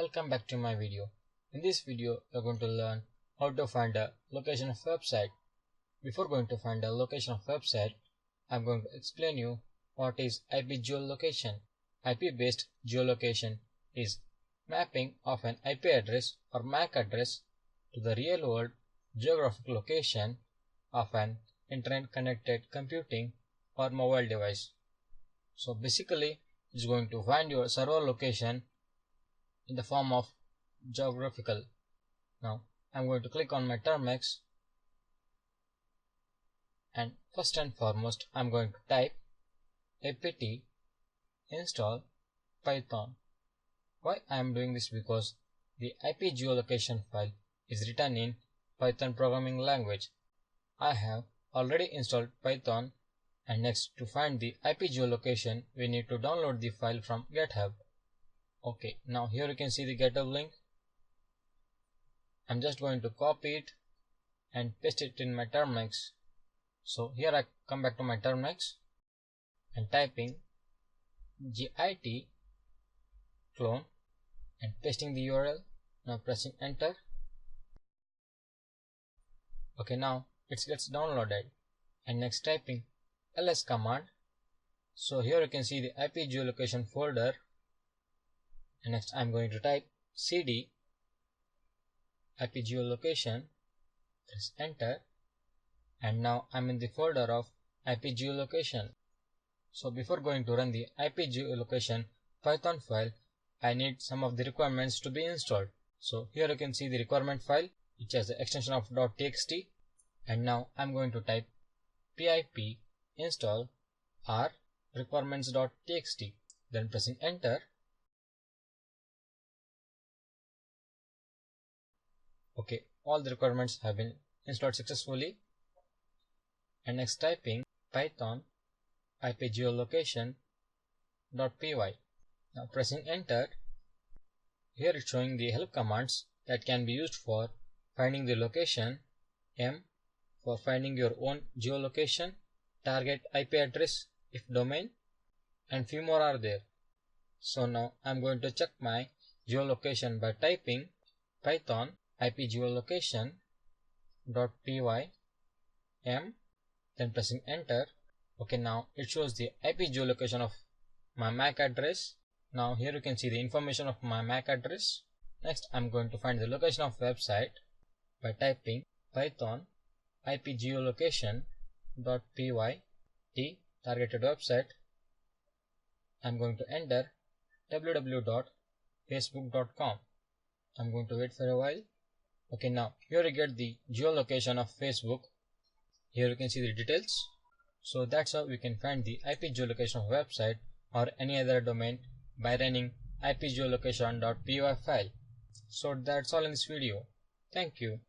welcome back to my video. In this video, we are going to learn how to find a location of website. Before going to find a location of website, I am going to explain you what is IP geolocation. IP-based geolocation is mapping of an IP address or MAC address to the real-world geographic location of an internet-connected computing or mobile device. So basically, it's going to find your server location in the form of geographical. Now, I'm going to click on my Termex, and first and foremost, I'm going to type apt install python. Why I am doing this? Because the IP geolocation file is written in Python programming language. I have already installed Python, and next, to find the IP geolocation, we need to download the file from GitHub. Okay, now here you can see the GitHub link. I'm just going to copy it and paste it in my Termex. So here I come back to my Termex and typing git clone and pasting the URL. Now pressing enter. Okay, now it gets downloaded, and next typing ls command. So here you can see the IP geolocation folder, and next I'm going to type cd IP geolocation, press enter, and now I'm in the folder of IP geolocation. So before going to run the IP geolocation Python file, I need some of the requirements to be installed. So here you can see the requirement file, which has the extension of .txt, and now I'm going to type pip install r requirements.txt, then pressing enter. Okay, all the requirements have been installed successfully, and next typing python IP geolocation.py. Now pressing enter. Here it's showing the help commands that can be used for finding the location, m for finding your own geolocation, target IP address if domain, and few more are there. So now I'm going to check my geolocation by typing python IP geolocation.py m, then pressing enter. Okay, now it shows the IP geolocation of my MAC address. Now here you can see the information of my MAC address. Next, I'm going to find the location of website by typing python IP geolocation.py t targeted website. I'm going to enter www.facebook.com. I'm going to wait for a while. Okay, now here you get the geolocation of Facebook. Here you can see the details. So that's how we can find the IP geolocation of website or any other domain by running ipgeolocation.py file. So that's all in this video. Thank you.